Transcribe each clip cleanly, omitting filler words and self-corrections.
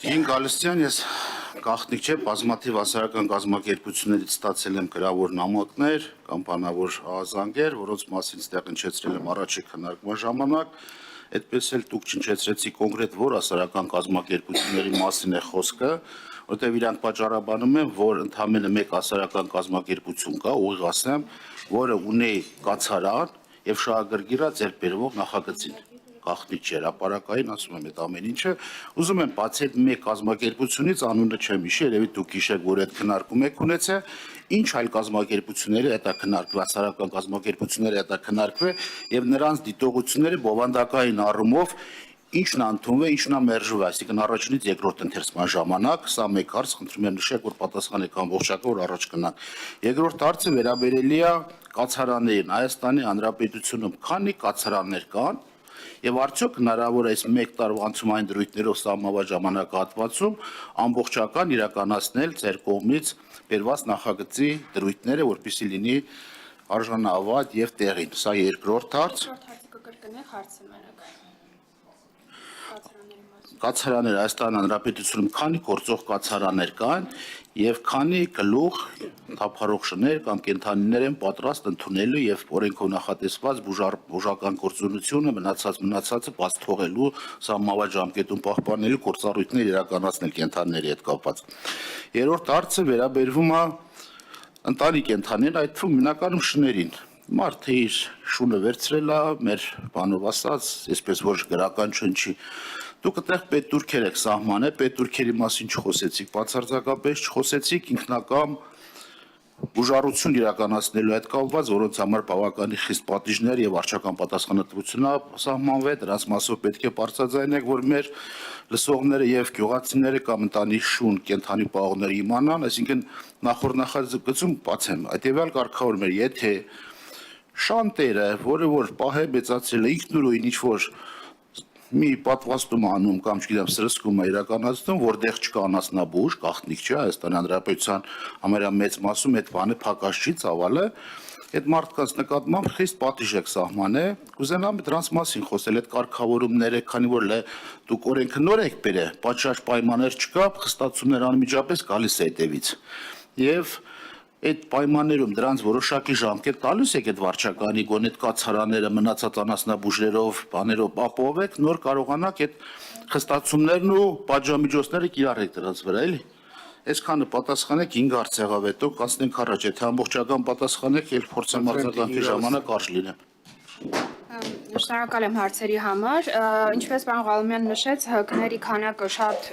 Ին Գալստյան, ես գաղտնիք չէ, բազմաթիվ հասարակական կազմակերպություններից ստացել եմ գրավոր նամակներ կամ բանավոր ահազանգեր, որոնց մասին ստեղ հնչեցրել եմ առաջի քննարկման ժամանակ, այդպես էլ դուք հնչեցրեցիք կոնկրետ որ հասարակական կազմակերպությունների մասին է խոսքը, որտեղ իրանք պատճառաբանում են, որ ընդամենը մեկ հասարակական կազմակերպություն կա, ուղիղ ասեմ, որը ունի կացարան եւ շահագրգիռ ձեռք բերվող նախագծին։ Գաղտնիք չէ, հրապարակային ասում եմ այդ ամեն ինչը, ուզում եմ բացի այդ մեկ կազմակերպությունից անունը չեմ հիշի, երևի դուք հիշեք, որ այդ քննարկում եք ունեցել, ինչ այլ կազմակերպությունների հետ է քննարկվել, հասարակական կազմակերպությունների հետ է քննարկվել եւ նրանց դիտողությունները բովանդակային առումով ինչն է ընդունվել, ինչն է մերժվել, այսինքն առաջինից երկրորդ ընթերցման ժամանակ, սա մեկ հարց, խնդրում եմ նշեք, որ պատասխանեք ամբողջական, որ առաջ գնանք։ Երկրորդ հարցը վերաբերելի է կացարաններին, Հայաստանի Հանրապետությունում քանի կացարաններ կան, եւ արդյոք հնարավոր է այս մեկ տարվա անցումային դրույթներով սահմանված ժամանակահատվածում ամբողջական իրականացնել ձեր կողմից բերված նախագծի դրույթները, որպեսզի լինի արժանավատ եւ տեղին։ Սա երկրորդ հարց։ Կացարաններ Հայաստան Հանրապետությունում քանի գործող կացարաններ կան եւ քանի գլուխ թափառող շներ կամ կենդանիներ են պատրաստ ընդունելու եւ օրենքով նախատեսված բուժական գործունեությունը մնացածը բաց թողելու սահմանված ժամկետում պահպանելու գործառույթներ իրականացնել կենդանիների հետ կապված։ Երրորդ հարցը վերաբերվում է ընտանի կենդանիներին, այդ թվում հիմնականում շներին։ Մարդը իր շունը վերցրել է, մեր բանով ասած, այսպես որ գրական չընչի։ Դուք այդտեղ պետտուրքեր եք սահմանել, պետտուրքերի մասին չխոսեցիք, բացարձակապես չխոսեցիք ինքնական բուժառություն իրականացնելու հետ կապված, որոնց համար բավականին խիստ պատիժներ եւ վարչական պատասխանատվություն սահմանվել, դրանց մասով պետք է բարձրաձայնեք, որ մեր լսողները եւ գյուղացիները կամ ընտանի շուն կենդանի պահողները իմանան, այսինքն նախորդ նախագծում բացեմ, այդևյալ կարգավորում էր, եթե շանտերը, որը որ պահե մեծացրել է ինքնուրույն ինչ որ մի պատվաստում անում կամ չգիտեմ սրսկում է իրականացնում, որտեղ չկա անասնաբուժ, գաղտնիք չէ, Հայաստանի Հանրապետության ամենամեծ մասում այդ բանը փակած չի ծավալը, այդ մարդկանց նկատմամբ խիստ պատիժ եք սահմանել, կուզենամ դրանց մասին խոսել, այդ կարգավորումները, քանի որ դուք օրենքը նոր եք բերել, պատշաճ պայմաններ չկա, խստացումներ անմիջապես գալիս է հետևից։ Եվ այդ պայմաններում դրանց որոշակի ժամկետ տալիս եք այդ վարչականի գոնե այդ կացարանները մնացած անասնաբուժերով, բաներով ապահովեք, նոր կարողանաք այդ խստացումներն ու պատժամիջոցները կիրառ եք դրանց վրա, էլի։ Այսքանը պատասխանեք 5 հարց եղավ հետո կանցնենք առաջ, եթե ամբողջական պատասխանեք, ել փորձեմ արձագանքի ժամանակ արժ լինեմ։ Շնորհակալ եմ հարցերի համար, ինչպես պարոն Ղալումյան նշեց, ՀԿ-ների քանակը շատ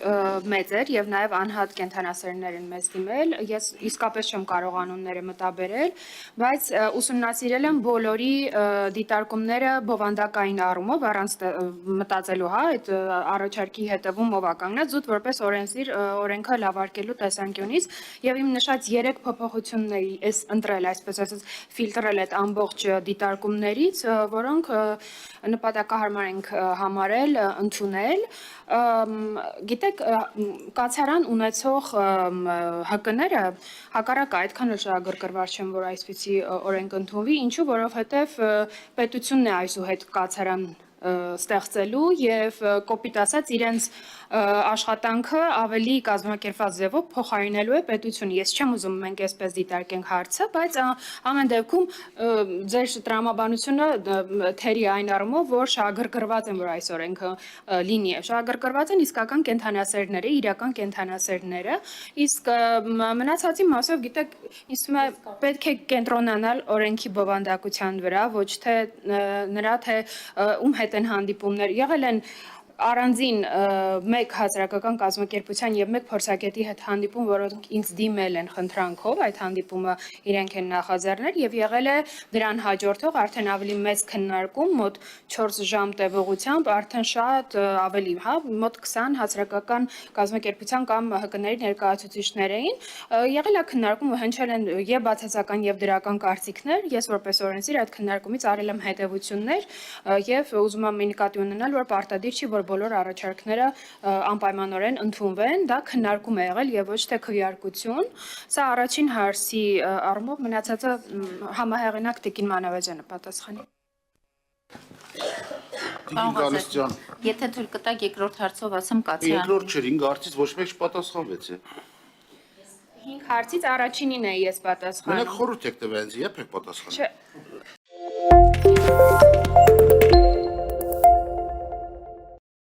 մեծ էր եւ նաեւ անհատ կենդանասերներ են մեզ դիմել, ես իսկապես չեմ կարող անունները մտաբերել, բայց ուսումնասիրել եմ բոլորի դիտարկումները բովանդակային առումով, առանց մտածելու, հա, այդ առաջարկի հետևում ով է կանգնած, զուտ որպես օրենսդիր օրենքը լավարկելու տեսանկյունից եւ իմ նշած 3 փոփոխությունների էս ընտրել, այսպես ասած, ֆիլտրել այդ ամբողջ դիտարկումներից, որոնք նպատակահարմար ենք համարել, ընդունել, գիտեք, կացարան ունեցող ՀԿ-ները հակառակ այդքան էլ շահագրգռված չեն, որ այսպիսի օրենք ընդունվի, ինչու, որովհետև պետությունն է այսուհետ կացարան ստեղծելու եւ կոպիտ ասած իրենց աշխատանքը ավելի կազմակերպված ձևով փոխարինելու է պետությունը։ Ես չեմ ուզում մենք այսպես դիտարկենք հարցը, բայց ամեն դեպքում ձեր տրամաբանությունը թերի այն առումով, որ շահագրգռված են, որ այս օրենքը լինի է։ Շահագրգռված են իսկական կենդանասերները, իրական կենդանասերները, իսկ մնացածի մասով գիտեք, ինձ թվում է պետք է կենտրոնանալ օրենքի բովանդակության վրա, ոչ թե նրա թե ում հետ են հանդիպումներ, եղել են առանձին մեկ հասարակական կազմակերպության եւ մեկ փորձագետի հետ հանդիպում, որոնք ինձ դիմել են խնդրանքով, այդ հանդիպումը իրենք են նախաձեռնել եւ եղել է դրան հաջորդող արդեն ավելի մեծ քննարկում, մոտ 4 ժամ տևողությամբ, արդեն շատ ավելի, հա, մոտ 20 հասարակական կազմակերպության կամ ՀԿ-ների ներկայացուցիչներ էին, եղել է քննարկում, հնչել են եւ բացասական եւ դրական կարծիքներ, ես որպես օրենսդիր այդ քննարկումից արել եմ հետեւություններ եւ ուզում եմ նկատի ունենալ, որ պարտադիր չի, որ բոլոր առաջարկները անպայմանորեն ընդունվեն, դա քննարկում է եղել եւ ոչ թե քվեարկություն։ Սա առաջին հարցի առումով, մնացածը համահեղինակ Տիկին Մանավեջյանը պատասխանի։ Տիկին Գալստյան, Եթե թույլ կտակ երկրորդ հարցով ասեմ կացարան։ երկրորդ չէր 5 հարցից ոչ մեկ չպատասխանվեց է։ 5 հարցից առաջինին էի ես Մենակ պատասխանում։ խորհուրդ եք տվել ինձ, երբ եք պատասխանում։ Չէ,